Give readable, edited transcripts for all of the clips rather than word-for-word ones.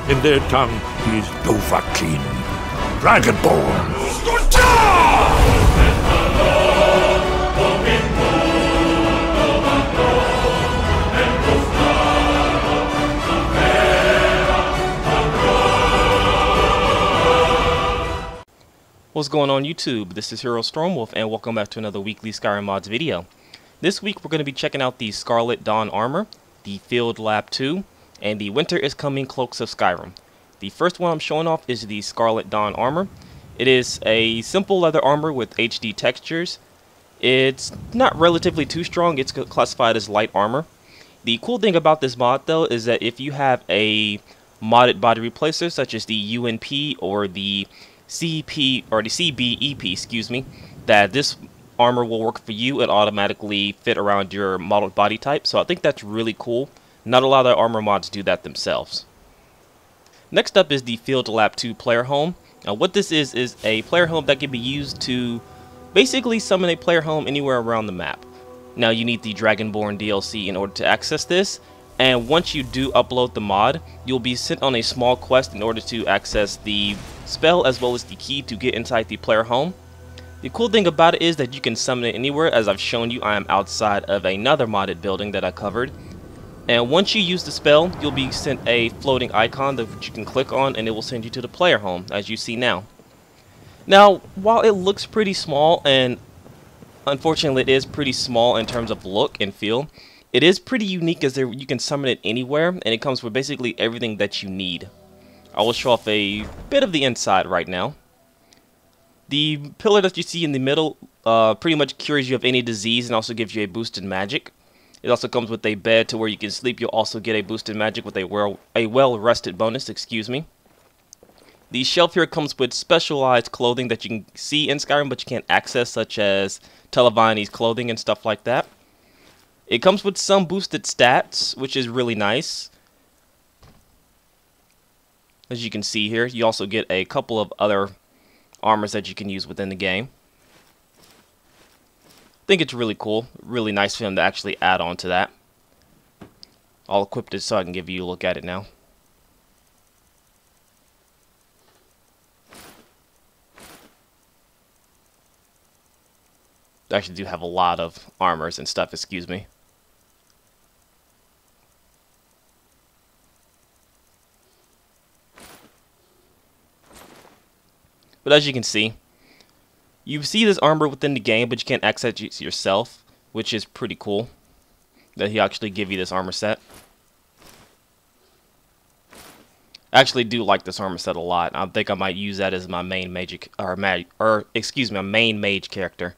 In their tongue, he is Dovahkiin, Dragonborn. What's going on YouTube? This is Hero Stormwolf and welcome back to another weekly Skyrim mods video. This week we're going to be checking out the Scarlet Dawn armor, the Field Lab 2, and the Winter is Coming cloaks of Skyrim. The first one I'm showing off is the Scarlet Dawn armor. It is a simple leather armor with HD textures. It's not relatively too strong, it's classified as light armor. The cool thing about this mod though is that if you have a modded body replacer such as the UNP or the CP or the CBEP, excuse me, that this armor will work for you and automatically fit around your modeled body type. So I think that's really cool. Not a lot of armor mods do that themselves. Next up is the Field Lab 2 player home. Now what this is a player home that can be used to basically summon a player home anywhere around the map. Now you need the Dragonborn DLC in order to access this. And once you do upload the mod, you'll be sent on a small quest in order to access the spell as well as the key to get inside the player home. The cool thing about it is that you can summon it anywhere. As I've shown you, I am outside of another modded building that I covered. And once you use the spell, you'll be sent a floating icon that you can click on and it will send you to the player home, as you see now. Now, while it looks pretty small, and unfortunately it is pretty small in terms of look and feel, it is pretty unique as you can summon it anywhere, and it comes with basically everything that you need. I will show off a bit of the inside right now. The pillar that you see in the middle pretty much cures you of any disease and also gives you a boost in magic. It also comes with a bed to where you can sleep. You'll also get a boost in magic with a well-rested bonus, excuse me. The shelf here comes with specialized clothing that you can see in Skyrim but you can't access, such as Telvanni's clothing and stuff like that. It comes with some boosted stats, which is really nice. As you can see here, you also get a couple of other armors that you can use within the game. I think it's really cool. Really nice for them to actually add on to that. I'll equip it so I can give you a look at it now. They actually do have a lot of armors and stuff, excuse me. But as you can see, you see this armor within the game, but you can't access it yourself, which is pretty cool that he actually give you this armor set. I actually do like this armor set a lot. I think I might use that as my main mage main mage character.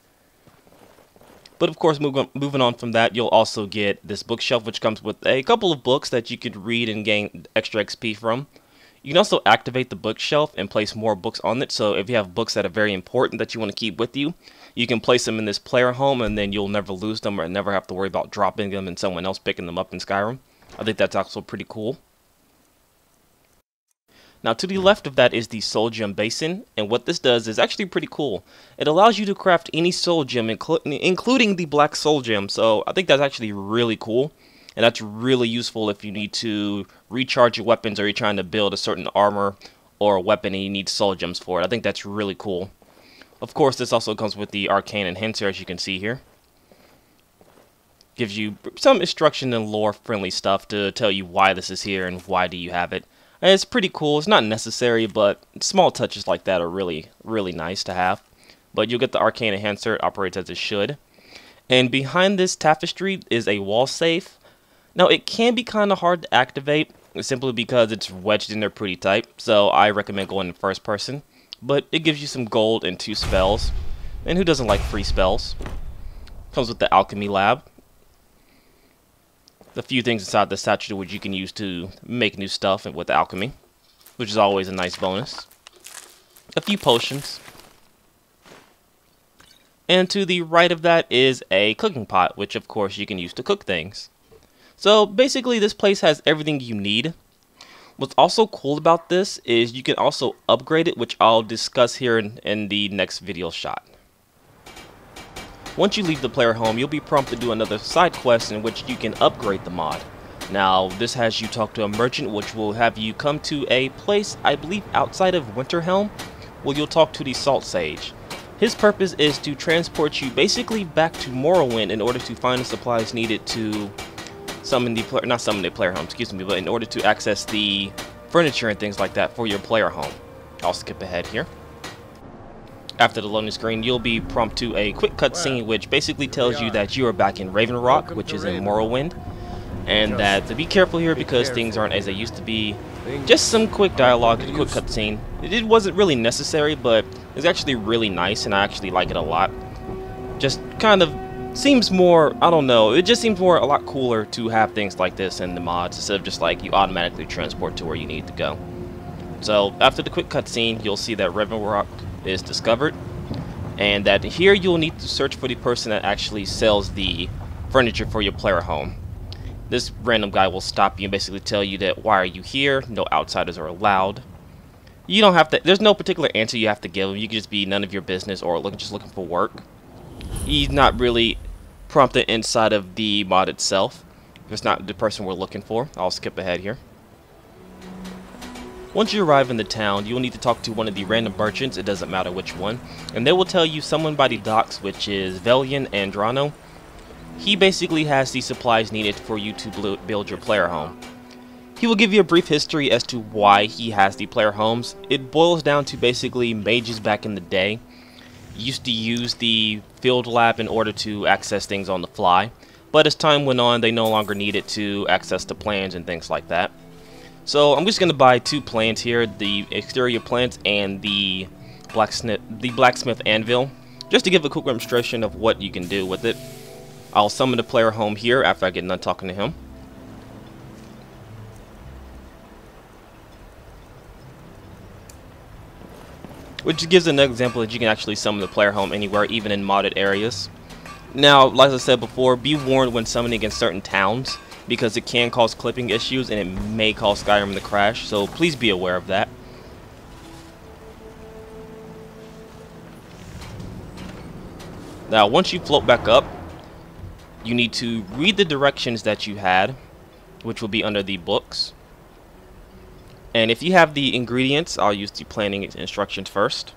But of course, moving on from that, you'll also get this bookshelf, which comes with a couple of books that you could read and gain extra XP from. You can also activate the bookshelf and place more books on it, so if you have books that are very important that you want to keep with you, you can place them in this player home and then you'll never lose them or never have to worry about dropping them and someone else picking them up in Skyrim. I think that's also pretty cool. Now to the left of that is the Soul Gem Basin, and what this does is actually pretty cool. It allows you to craft any Soul Gem, including the Black Soul Gem, so I think that's actually really cool. And that's really useful if you need to recharge your weapons or you're trying to build a certain armor or a weapon and you need soul gems for it. I think that's really cool. Of course, this also comes with the arcane enhancer, as you can see here. Gives you some instruction and lore friendly stuff to tell you why this is here and why do you have it. And it's pretty cool. It's not necessary, but small touches like that are really, really nice to have. But you'll get the arcane enhancer. It operates as it should. And behind this tapestry is a wall safe. Now, it can be kind of hard to activate, simply because it's wedged in there pretty tight, so I recommend going in first person. But it gives you some gold and 2 spells, and who doesn't like free spells? Comes with the alchemy lab. A few things inside the statue which you can use to make new stuff with alchemy, which is always a nice bonus. A few potions. And to the right of that is a cooking pot, which of course you can use to cook things. So basically this place has everything you need. What's also cool about this is you can also upgrade it, which I'll discuss here in the next video shot. Once you leave the player home, you'll be prompted to do another side quest in which you can upgrade the mod. Now, this has you talk to a merchant, which will have you come to a place, I believe, outside of Winterhelm, where you'll talk to the Salt Sage. His purpose is to transport you basically back to Morrowind in order to find the supplies needed to summon the player, not summon the player home, excuse me, but in order to access the furniture and things like that for your player home. I'll skip ahead here. After the loading screen, you'll be prompted to a quick cutscene, which basically tells you that you are back in Raven Rock, which is in Morrowind. And that to be careful here because things aren't as they used to be. Just some quick dialogue, a quick cutscene. It wasn't really necessary, but it's actually really nice, and I actually like it a lot. Just kind of seems more, I don't know, it just seems more a lot cooler to have things like this in the mods instead of just like you automatically transport to where you need to go. So after the quick cutscene, you'll see that Raven Rock is discovered, and that here you'll need to search for the person that actually sells the furniture for your player home. This random guy will stop you and basically tell you that why are you here, no outsiders are allowed. You don't have to, there's no particular answer you have to give him. You can just be none of your business or just looking for work. He's not really prompted inside of the mod itself. It's not the person we're looking for. I'll skip ahead here. Once you arrive in the town, you'll need to talk to one of the random merchants, it doesn't matter which one, and they will tell you someone by the docks, which is Velian Andrano. He basically has the supplies needed for you to build your player home. He will give you a brief history as to why he has the player homes. It boils down to basically mages back in the day used to use the field lab in order to access things on the fly, but as time went on, they no longer needed to access the plans and things like that. So I'm just going to buy 2 plants here, the exterior plants and the blacksmith anvil, just to give a quick demonstration of what you can do with it. I'll summon the player home here after I get done talking to him. Which gives an example that you can actually summon the player home anywhere, even in modded areas. Now, like I said before, be warned when summoning against certain towns, because it can cause clipping issues and it may cause Skyrim to crash, so please be aware of that. Now, once you float back up, you need to read the directions that you had, which will be under the books. And if you have the ingredients, I'll use the planning instructions first.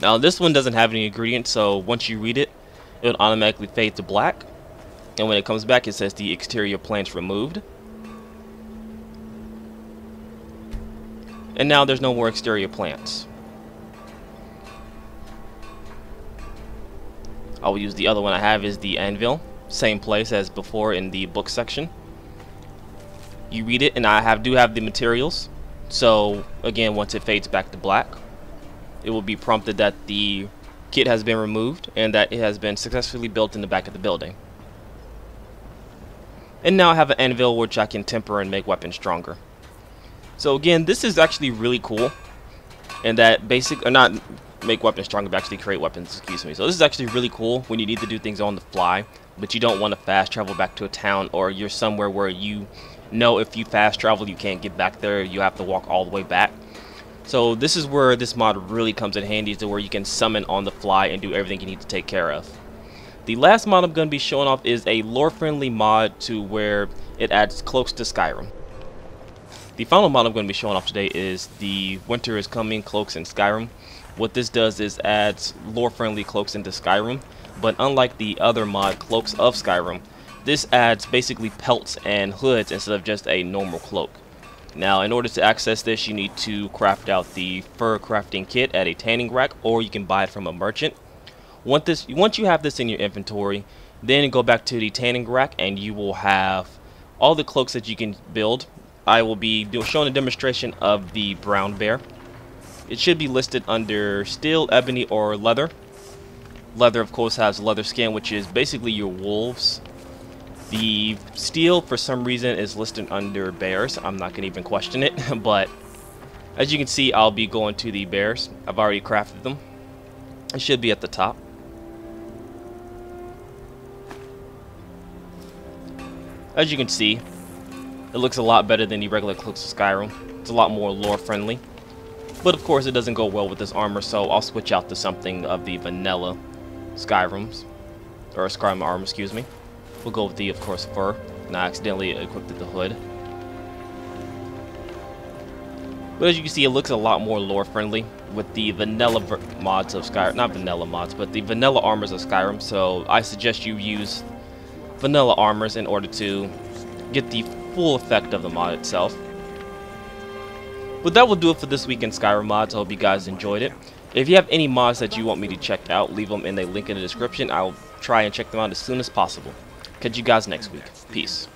Now, this one doesn't have any ingredients, so once you read it, it'll automatically fade to black. And when it comes back, it says the exterior plants removed. And now there's no more exterior plants. I will use the other one I have is the anvil. Same place as before in the book section. You read it, and I do have the materials. So again, once it fades back to black, it will be prompted that the kit has been removed and that it has been successfully built in the back of the building. And now I have an anvil which I can temper and make weapons stronger. So again, this is actually really cool, and that not make weapons stronger, but actually create weapons, excuse me. So this is actually really cool when you need to do things on the fly, but you don't want to fast travel back to a town, or you're somewhere where you know if you fast travel you can't get back there, you have to walk all the way back. So this is where this mod really comes in handy, to where you can summon on the fly and do everything you need to take care of. The last mod I'm going to be showing off is a lore-friendly mod to where it adds cloaks to Skyrim. The final mod I'm going to be showing off today is the Winter is Coming cloaks in Skyrim. What this does is adds lore-friendly cloaks into Skyrim, but unlike the other mod, Cloaks of Skyrim, this adds basically pelts and hoods instead of just a normal cloak. Now, in order to access this, you need to craft out the fur crafting kit at a tanning rack, or you can buy it from a merchant. Once you have this in your inventory, then go back to the tanning rack and you will have all the cloaks that you can build. I will be showing a demonstration of the brown bear. It should be listed under steel, ebony, or leather. Leather, of course, has leather skin, which is basically your wolves. The steel, for some reason, is listed under bears. I'm not going to even question it, but as you can see, I'll be going to the bears. I've already crafted them. It should be at the top. As you can see, it looks a lot better than the regular cloaks of Skyrim. It's a lot more lore friendly. But of course it doesn't go well with this armor, so I'll switch out to something of the vanilla Skyrim armor, excuse me. We'll go with the, of course, fur. and I accidentally equipped the hood. But as you can see, it looks a lot more lore friendly with the vanilla mods of Skyrim. Not vanilla mods, but the vanilla armors of Skyrim. So I suggest you use vanilla armors in order to get the full effect of the mod itself. But that will do it for this week in Skyrim mods. I hope you guys enjoyed it. If you have any mods that you want me to check out, leave them in the link in the description. I'll try and check them out as soon as possible. Catch you guys next week. Peace.